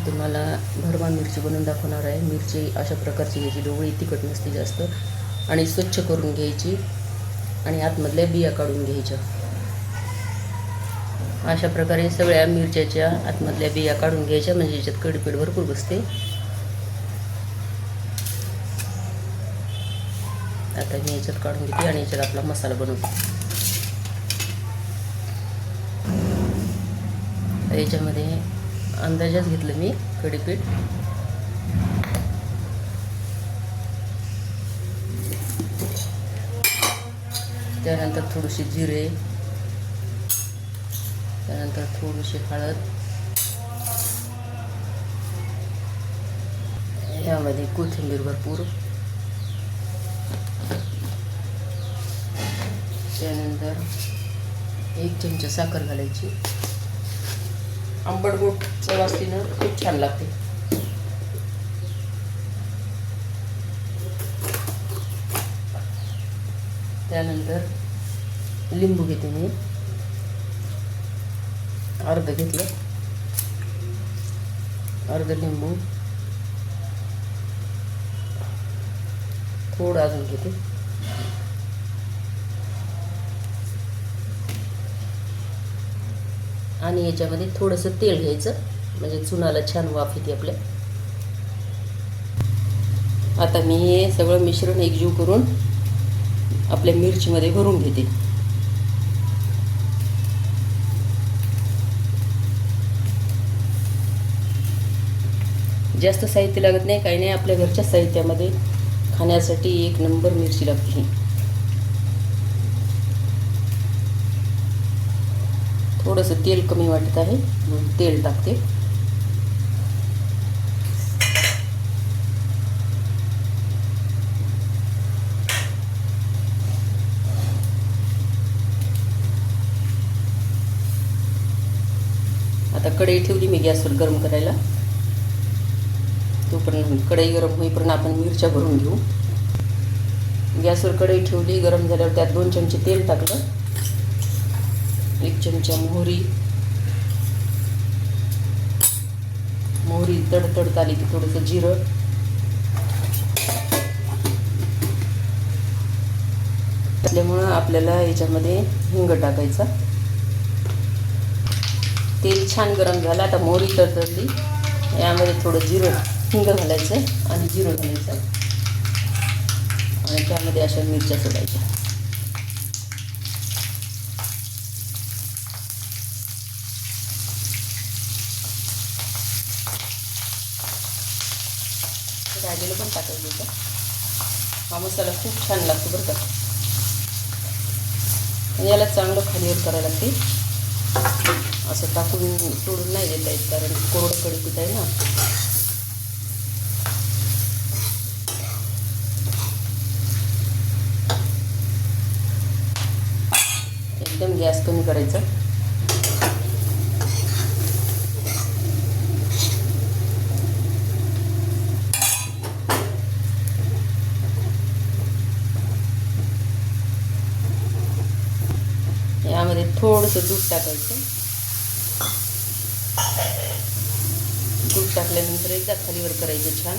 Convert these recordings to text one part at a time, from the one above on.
तुम्हाला भरमा मिरची बनवून दाखवणार आहे. मिरची अशा प्रकारची घ्यायची, ढोबळी तिखट नसते जास्त, आणि स्वच्छ करून घ्यायची आणि आतमधल्या बिया काढून घ्यायच्या. अशा प्रकारे सगळ्या मिरच्याच्या आतमधल्या बिया काढून घ्यायच्या, म्हणजे याच्यात कडीपेट भरपूर बसते. आता मी याच्यात काढून घेते आणि याच्यात आपला मसाला बनवते. याच्यामध्ये अंदाजाच घेतलं मी कडीपेट, त्यानंतर थोडीशी जिरे, त्यानंतर थोडीशी हळद, यामध्ये कोथिंबीर भरपूर, त्यानंतर 1 चमचा साखर घालायची. आंबट गोड चव असते ना, खूप छान लागते. त्यानंतर लिंबू घेते मी, अर्ध घेतलं, अर्ध लिंबू, थोडं अजून घेते. आणि याच्यामध्ये थोडंसं तेल घ्यायचं, म्हणजे चुनाला छान वाफ येते आपल्या. आता मी हे सगळं मिश्रण एकजीव करून आपल्या मिरचीमध्ये भरून घेते. जास्त साहित्य लागत नाही, काही नाही, आपल्या घरच्या साहित्यामध्ये खाण्यासाठी 1 नंबर मिरची लागते ही. थोडंसं तेल कमी वाटत आहे म्हणून तेल टाकते. आता कढई ठेवली मी गॅसवर गरम करायला. तोपर्यंत कढई गरम होईपर्यंत आपण मिरच्या भरून घेऊ. गॅसवर कढई ठेवली, गरम झाल्यावर त्यात 2 चमचे तेल टाकलं, 1 चमचा मोहरी तडतडत आली की थोडंसं जिरं, त्यामुळं आपल्याला याच्यामध्ये हिंग टाकायचा. तेल छान गरम झालं, आता मोहरी तडतडली, यामध्ये थोडं जिरं, हिंग घालायचं आणि जिरं घालायचं आणि त्यामध्ये अशा मिरच्या सोडायच्या. राहिलेलं पण टाकायचं होतं. हा मसाला खूप छान लागतो बरं का. याला चांगलं खालीवर करायला लागते, असं टाकून सोडून नाही देता येत, कारण कोरडं कडीपीठ आहे ना. एकदम गॅस कमी करायचा. यामध्ये थोडंसं दूध टाकायचं. दूध टाकल्यानंतर एकदा खालीवर करायचं छान.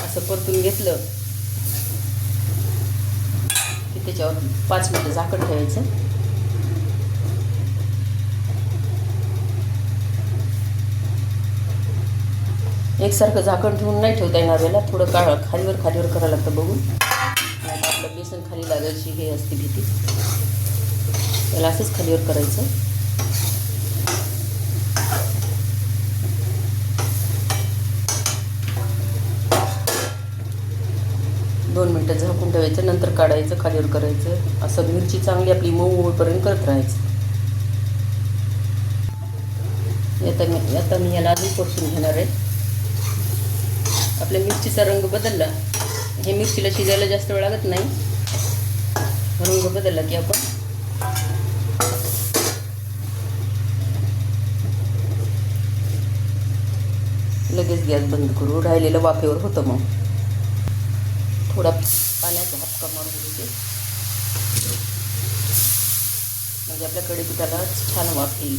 असं परतून घेतलं की त्याच्यावर 5 मिनिटं झाकण ठेवायचं. एकसारखं झाकण ठेवून नाही ठेवता येणार, याला थोडं खालीवर करायला लागतं बघून. आपलं बेसन खाली लागायची हे असते भीती, त्याला असंच खालीवर करायचं. दोन मिनटं झाकून ठेवायचं, नंतर काढायचं, खालीवर करायचं. असं मिरची चांगली आपली मऊ होईपर्यंत करत राहायचं. आता मी याला अजून परतून घेणार आहे. आपल्या मिरचीचा रंग बदलला, हे मिरचीला शिजायला जास्त वेळ लागत नाही. रंग बदलला की आपण लगेच गॅस बंद करू. राहिलेलं वाफेवर होतं. मग थोडा पाण्याचा हापका मारून घेते, म्हणजे आपल्या कढीपिठाला छान वाफ येईल.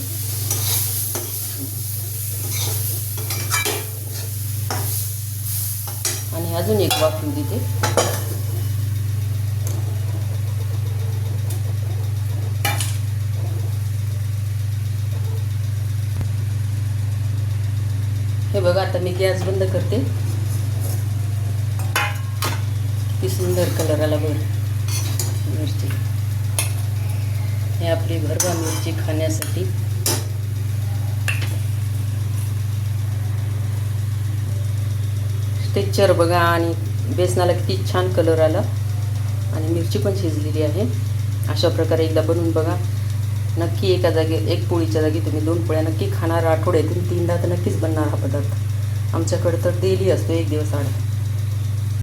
अजून एक वाफ येऊ देते. हे बघा, आता मी गॅस बंद करते. किती सुंदर कलर आला बघ मिरची. हे आपली भरवा मिरची खाण्यासाठी. टेक्स्चर बघा आणि बेसनाला किती छान कलर आला आणि मिरची पण शिजलेली आहे. अशा प्रकारे एकदा बनवून बघा. नक्की एका जागी एक पोळीच्या जागी तुम्ही 2 पोळ्या नक्की खाणार. आठवड्यातून 3दा तर नक्कीच बनणार हा पदार्थ. आमच्याकडे तर डेली असतो, एक दिवस आड.